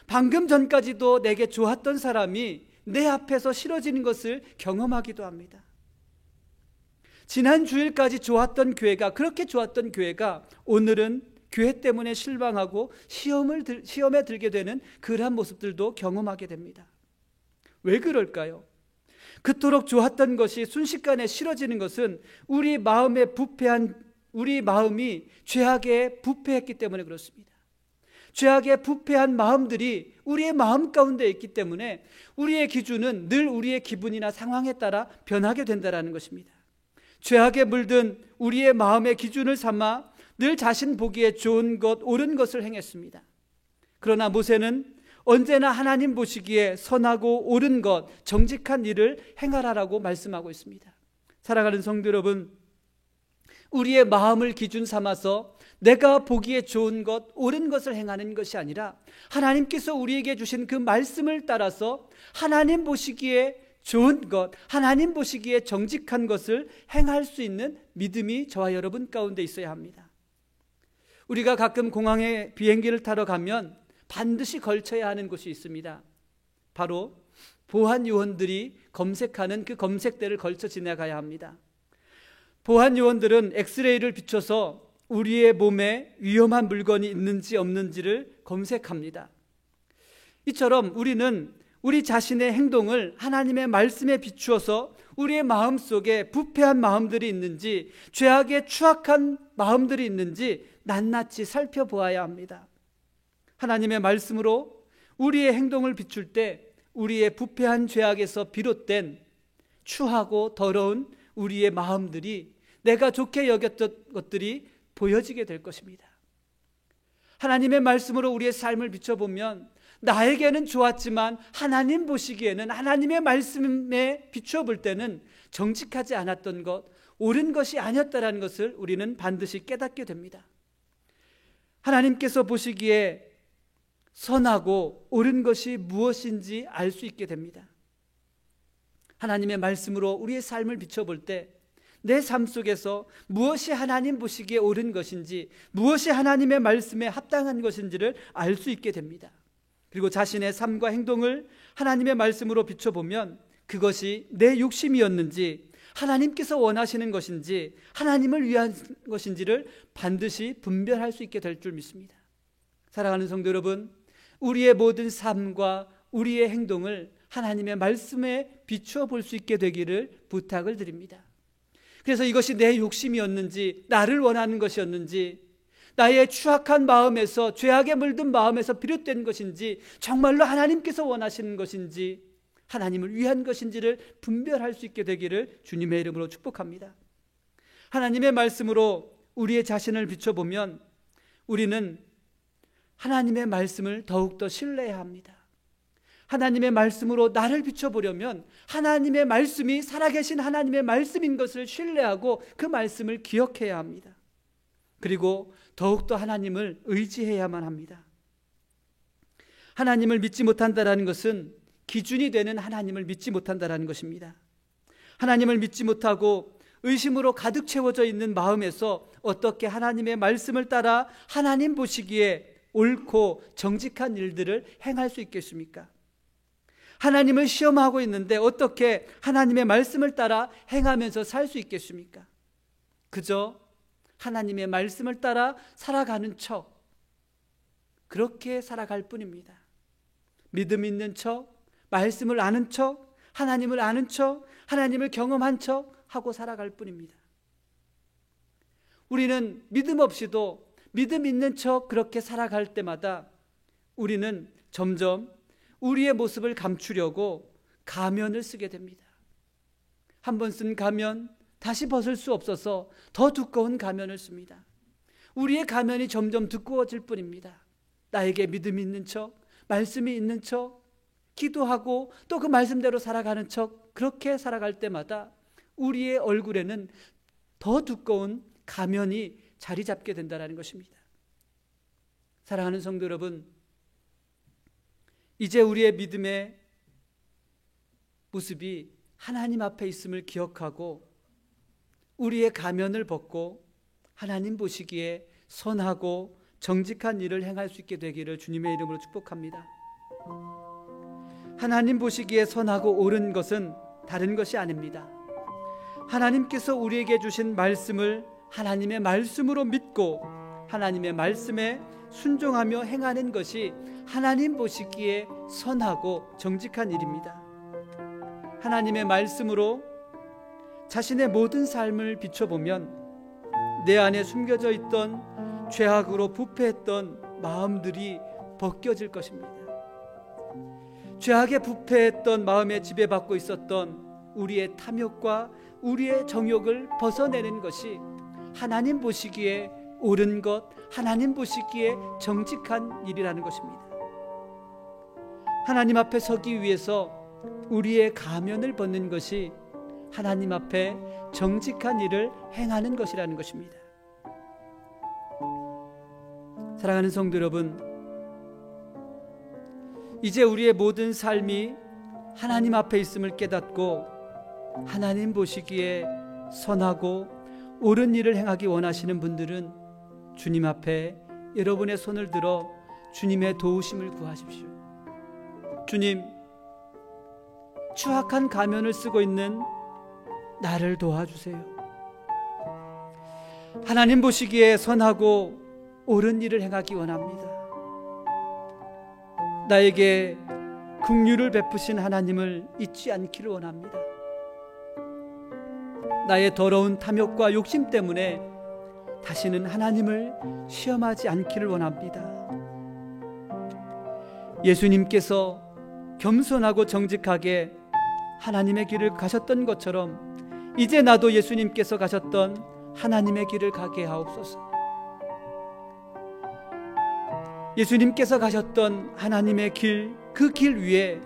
방금 전까지도 내게 좋았던 사람이 내 앞에서 싫어지는 것을 경험하기도 합니다. 지난 주일까지 좋았던 교회가, 그렇게 좋았던 교회가 오늘은 교회 때문에 실망하고 시험에 들게 되는 그러한 모습들도 경험하게 됩니다. 왜 그럴까요? 그토록 좋았던 것이 순식간에 싫어지는 것은 우리 마음이 죄악에 부패했기 때문에 그렇습니다. 죄악에 부패한 마음들이 우리의 마음 가운데 있기 때문에 우리의 기준은 늘 우리의 기분이나 상황에 따라 변하게 된다는 것입니다. 죄악에 물든 우리의 마음의 기준을 삼아 늘 자신 보기에 좋은 것, 옳은 것을 행했습니다. 그러나 모세는 언제나 하나님 보시기에 선하고 옳은 것, 정직한 일을 행하라라고 말씀하고 있습니다. 사랑하는 성도 여러분, 우리의 마음을 기준 삼아서 내가 보기에 좋은 것, 옳은 것을 행하는 것이 아니라 하나님께서 우리에게 주신 그 말씀을 따라서 하나님 보시기에 좋은 것, 하나님 보시기에 정직한 것을 행할 수 있는 믿음이 저와 여러분 가운데 있어야 합니다. 우리가 가끔 공항에 비행기를 타러 가면 반드시 걸쳐야 하는 곳이 있습니다. 바로 보안 요원들이 검색하는 그 검색대를 걸쳐 지나가야 합니다. 보안 요원들은 엑스레이를 비춰서 우리의 몸에 위험한 물건이 있는지 없는지를 검색합니다. 이처럼 우리는 우리 자신의 행동을 하나님의 말씀에 비추어서 우리의 마음속에 부패한 마음들이 있는지, 죄악에 추악한 마음들이 있는지 낱낱이 살펴보아야 합니다. 하나님의 말씀으로 우리의 행동을 비출 때 우리의 부패한 죄악에서 비롯된 추하고 더러운 우리의 마음들이, 내가 좋게 여겼던 것들이 보여지게 될 것입니다. 하나님의 말씀으로 우리의 삶을 비춰보면 나에게는 좋았지만 하나님 보시기에는, 하나님의 말씀에 비춰볼 때는 정직하지 않았던 것, 옳은 것이 아니었다는 것을 우리는 반드시 깨닫게 됩니다. 하나님께서 보시기에 선하고 옳은 것이 무엇인지 알 수 있게 됩니다. 하나님의 말씀으로 우리의 삶을 비춰볼 때 내 삶 속에서 무엇이 하나님 보시기에 옳은 것인지, 무엇이 하나님의 말씀에 합당한 것인지를 알 수 있게 됩니다. 그리고 자신의 삶과 행동을 하나님의 말씀으로 비춰보면 그것이 내 욕심이었는지, 하나님께서 원하시는 것인지, 하나님을 위한 것인지를 반드시 분별할 수 있게 될 줄 믿습니다. 사랑하는 성도 여러분, 우리의 모든 삶과 우리의 행동을 하나님의 말씀에 비추어 볼 수 있게 되기를 부탁을 드립니다. 그래서 이것이 내 욕심이었는지, 나를 원하는 것이었는지, 나의 추악한 마음에서, 죄악에 물든 마음에서 비롯된 것인지, 정말로 하나님께서 원하시는 것인지 하나님을 위한 것인지를 분별할 수 있게 되기를 주님의 이름으로 축복합니다. 하나님의 말씀으로 우리의 자신을 비춰보면 우리는 하나님의 말씀을 더욱더 신뢰해야 합니다. 하나님의 말씀으로 나를 비춰보려면 하나님의 말씀이 살아계신 하나님의 말씀인 것을 신뢰하고 그 말씀을 기억해야 합니다. 그리고 더욱더 하나님을 의지해야만 합니다. 하나님을 믿지 못한다는 것은 기준이 되는 하나님을 믿지 못한다는 것입니다. 하나님을 믿지 못하고 의심으로 가득 채워져 있는 마음에서 어떻게 하나님의 말씀을 따라 하나님 보시기에 옳고 정직한 일들을 행할 수 있겠습니까? 하나님을 시험하고 있는데 어떻게 하나님의 말씀을 따라 행하면서 살 수 있겠습니까? 그저 하나님의 말씀을 따라 살아가는 척, 그렇게 살아갈 뿐입니다. 믿음 있는 척, 말씀을 아는 척, 하나님을 아는 척, 하나님을 경험한 척 하고 살아갈 뿐입니다. 우리는 믿음 없이도 믿음 있는 척 그렇게 살아갈 때마다 우리는 점점 우리의 모습을 감추려고 가면을 쓰게 됩니다. 한번 쓴 가면 다시 벗을 수 없어서 더 두꺼운 가면을 씁니다. 우리의 가면이 점점 두꺼워질 뿐입니다. 나에게 믿음이 있는 척, 말씀이 있는 척, 기도하고 또 그 말씀대로 살아가는 척, 그렇게 살아갈 때마다 우리의 얼굴에는 더 두꺼운 가면이 자리 잡게 된다는 것입니다. 사랑하는 성도 여러분, 이제 우리의 믿음의 모습이 하나님 앞에 있음을 기억하고 우리의 가면을 벗고 하나님 보시기에 선하고 정직한 일을 행할 수 있게 되기를 주님의 이름으로 축복합니다. 하나님 보시기에 선하고 옳은 것은 다른 것이 아닙니다. 하나님께서 우리에게 주신 말씀을 하나님의 말씀으로 믿고 하나님의 말씀에 순종하며 행하는 것이 하나님 보시기에 선하고 정직한 일입니다. 하나님의 말씀으로 자신의 모든 삶을 비춰보면 내 안에 숨겨져 있던 죄악으로 부패했던 마음들이 벗겨질 것입니다. 죄악에 부패했던 마음에 지배받고 있었던 우리의 탐욕과 우리의 정욕을 벗어내는 것이 하나님 보시기에 옳은 것, 하나님 보시기에 정직한 일이라는 것입니다. 하나님 앞에 서기 위해서 우리의 가면을 벗는 것이 하나님 앞에 정직한 일을 행하는 것이라는 것입니다. 사랑하는 성도 여러분, 이제 우리의 모든 삶이 하나님 앞에 있음을 깨닫고 하나님 보시기에 선하고 옳은 일을 행하기 원하시는 분들은 주님 앞에 여러분의 손을 들어 주님의 도우심을 구하십시오. 주님, 추악한 가면을 쓰고 있는 나를 도와주세요. 하나님 보시기에 선하고 옳은 일을 행하기 원합니다. 나에게 긍휼을 베푸신 하나님을 잊지 않기를 원합니다. 나의 더러운 탐욕과 욕심 때문에 다시는 하나님을 시험하지 않기를 원합니다. 예수님께서 겸손하고 정직하게 하나님의 길을 가셨던 것처럼 이제 나도 예수님께서 가셨던 하나님의 길을 가게 하옵소서. 예수님께서 가셨던 하나님의 길, 그 길 위에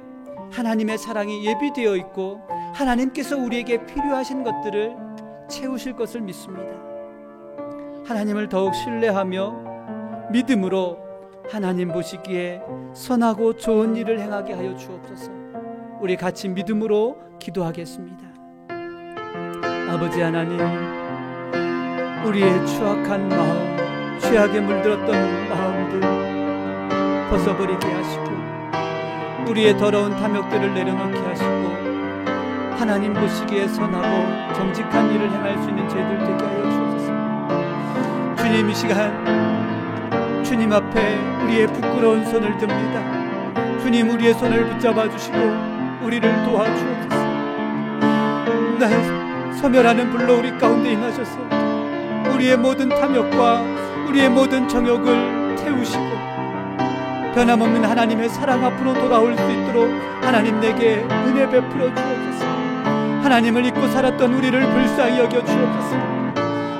하나님의 사랑이 예비되어 있고 하나님께서 우리에게 필요하신 것들을 채우실 것을 믿습니다. 하나님을 더욱 신뢰하며 믿음으로 하나님 보시기에 선하고 좋은 일을 행하게 하여 주옵소서. 우리 같이 믿음으로 기도하겠습니다. 아버지 하나님, 우리의 추악한 마음, 죄악에 물들었던 마음들 벗어버리게 하시고 우리의 더러운 탐욕들을 내려놓게 하시고 하나님 보시기에 선하고 정직한 일을 행할 수 있는 저희들 되게 하여 주옵소서. 주님, 이 시간 주님 앞에 우리의 부끄러운 손을 듭니다. 주님, 우리의 손을 붙잡아 주시고 우리를 도와주옵소서. 날 소멸하는 불로 우리 가운데 임하셔서 우리의 모든 탐욕과 우리의 모든 정욕을 태우시고 변함없는 하나님의 사랑 앞으로 돌아올 수 있도록 하나님 내게 은혜 베풀어 주옵소서. 하나님을 잊고 살았던 우리를 불쌍히 여겨 주옵소서.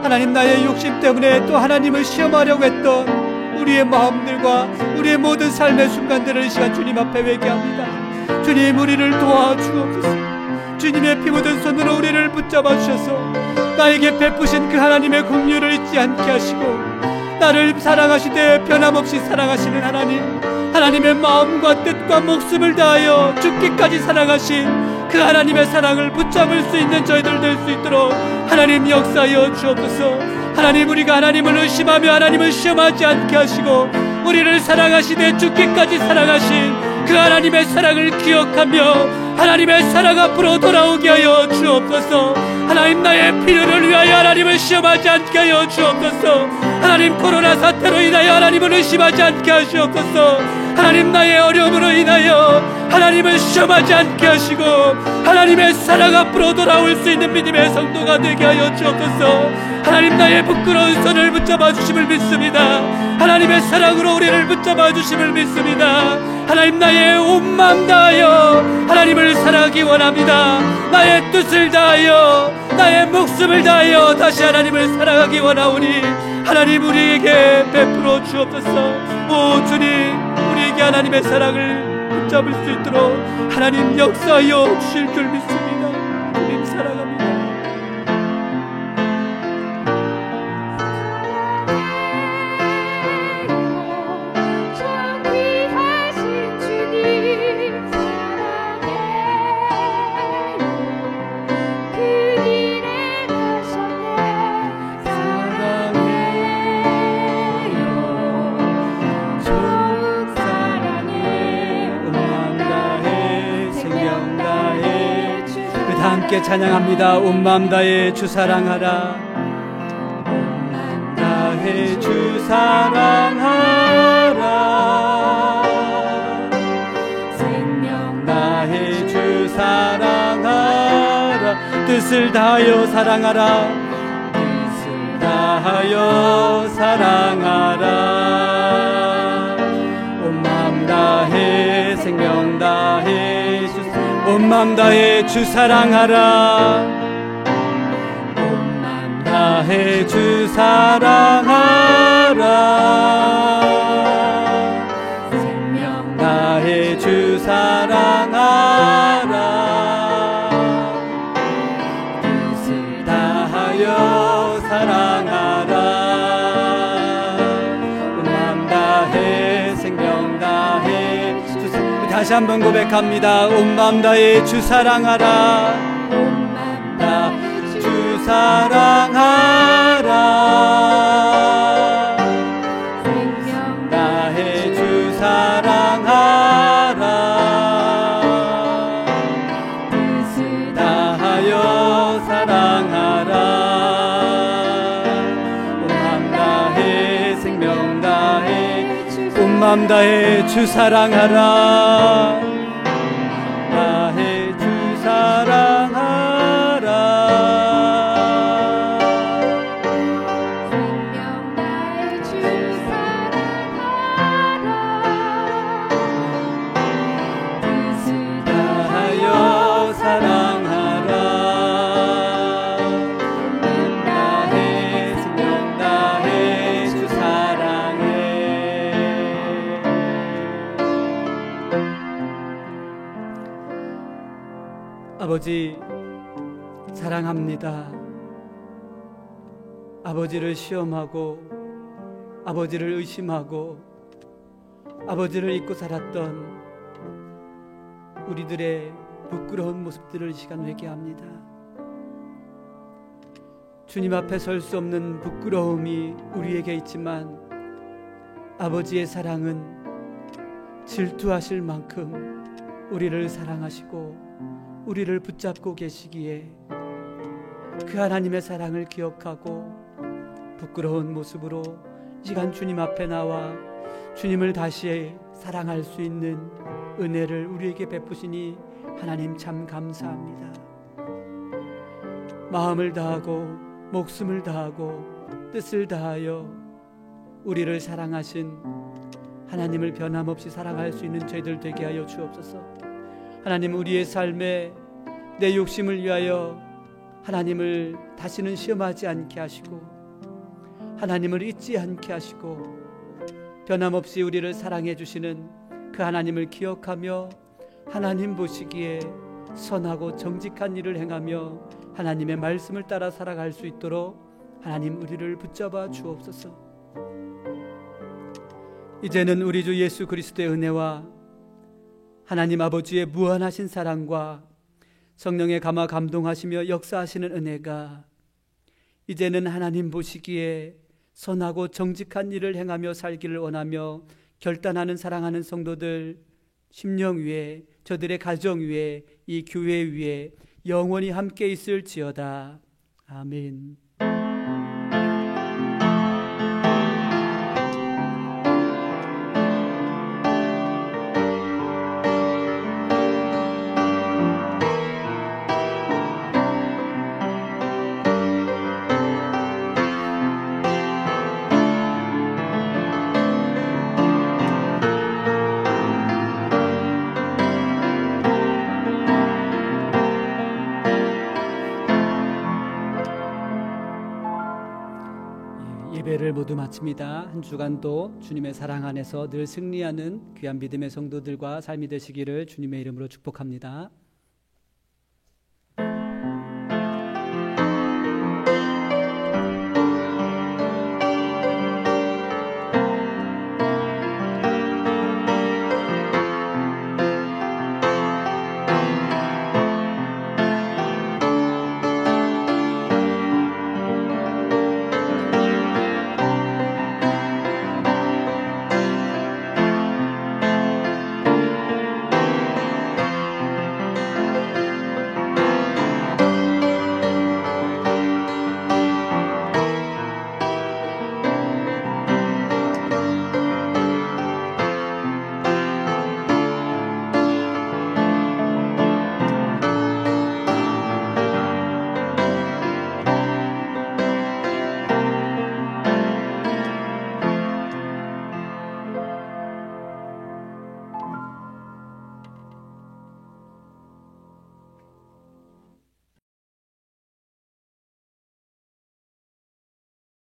하나님, 나의 욕심 때문에 또 하나님을 시험하려고 했던 우리의 마음들과 우리의 모든 삶의 순간들을 이 시간 주님 앞에 회개합니다. 주님, 우리를 도와주옵소서. 주님의 피 묻은 손으로 우리를 붙잡아 주셔서 나에게 베푸신 그 하나님의 긍휼을 잊지 않게 하시고, 나를 사랑하시되 변함없이 사랑하시는 하나님, 하나님의 마음과 뜻과 목숨을 다하여 죽기까지 사랑하신 그 하나님의 사랑을 붙잡을 수 있는 저희들 될 수 있도록 하나님 역사하여 주옵소서. 하나님, 우리가 하나님을 의심하며 하나님을 시험하지 않게 하시고, 우리를 사랑하시되 죽기까지 사랑하신 그 하나님의 사랑을 기억하며 하나님의 사랑 앞으로 돌아오게 하여 주옵소서. 하나님, 나의 필요를 위하여 하나님을 시험하지 않게 하여 주옵소서. 하나님, 코로나 사태로 인하여 하나님을 의심하지 않게 하시옵소서. 하나님, 나의 어려움으로 인하여 하나님을 시험하지 않게 하시고 하나님의 사랑 앞으로 돌아올 수 있는 믿음의 성도가 되게 하여 주옵소서. 하나님, 나의 부끄러운 손을 붙잡아 주심을 믿습니다. 하나님의 사랑으로 우리를 붙잡아 주심을 믿습니다. 하나님, 나의 온 마음 다하여 하나님을 사랑하기 원합니다. 나의 뜻을 다하여 나의 목숨을 다하여 다시 하나님을 사랑하기 원하오니 하나님, 우리에게 베풀어 주옵소서. 오 주님, 우리에게 하나님의 사랑을 붙잡을 수 있도록 하나님 역사하여 주실 줄 믿습니다. 주님 사랑합니다. 함께 찬양합니다. 온 마음 다해 주 사랑하라. 온 마음 다해 주 사랑하라. 생명 다해 주 사랑하라. 뜻을 다하여 사랑하라. 뜻을 다하여 사랑하라. 온 마음 다해 생명 다해 주 온 마음 다해 주 사랑하라. 온 마음 다해 주 사랑하라. 생명 다해 주 사랑하라. 뜻을 다하여 사랑하라. 온 마음 다해 생명 다해 주 사랑하라. 다시 한번 고백합니다. 온 마음 다해 주 사랑하라. 온 마음 다해 주 사랑하라. 생명 다해 주 사랑하라. 뜻을 다하여 사랑하라. 온 마음 다해 생명 다해 온 마음 다해 주 사랑하라. 다해 주 사랑하라. 생명 다해 주 사랑하라. 뜻을 다하여 사랑하라. 온 마음 다해 생명 다해 주 사랑해. 아버지 사랑합니다. 아버지를 시험하고 아버지를 의심하고 아버지를 잊고 살았던 우리들의 부끄러운 모습들을 이 시간 회개합니다. 주님 앞에 설 수 없는 부끄러움이 우리에게 있지만 아버지의 사랑은 질투하실 만큼 우리를 사랑하시고 우리를 붙잡고 계시기에 그 하나님의 사랑을 기억하고 부끄러운 모습으로 이 시간 주님 앞에 나와 주님을 다시 사랑할 수 있는 은혜를 우리에게 베푸시니 하나님 참 감사합니다. 마음을 다하고 목숨을 다하고 뜻을 다하여 우리를 사랑하신 하나님을 변함없이 사랑할 수 있는 저희들 되게 하여 주옵소서. 하나님, 우리의 삶에 내 욕심을 위하여 하나님을 다시는 시험하지 않게 하시고 하나님을 잊지 않게 하시고 변함없이 우리를 사랑해 주시는 그 하나님을 기억하며 하나님 보시기에 선하고 정직한 일을 행하며 하나님의 말씀을 따라 살아갈 수 있도록 하나님 우리를 붙잡아 주옵소서. 이제는 우리 주 예수 그리스도의 은혜와 하나님 아버지의 무한하신 사랑과 성령의 감화 감동하시며 역사하시는 은혜가 이제는 하나님 보시기에 선하고 정직한 일을 행하며 살기를 원하며 결단하는 사랑하는 성도들 심령 위에, 저들의 가정 위에, 이 교회 위에 영원히 함께 있을지어다. 아멘. 예배를 모두 마칩니다. 한 주간도 주님의 사랑 안에서 늘 승리하는 귀한 믿음의 성도들과 삶이 되시기를 주님의 이름으로 축복합니다.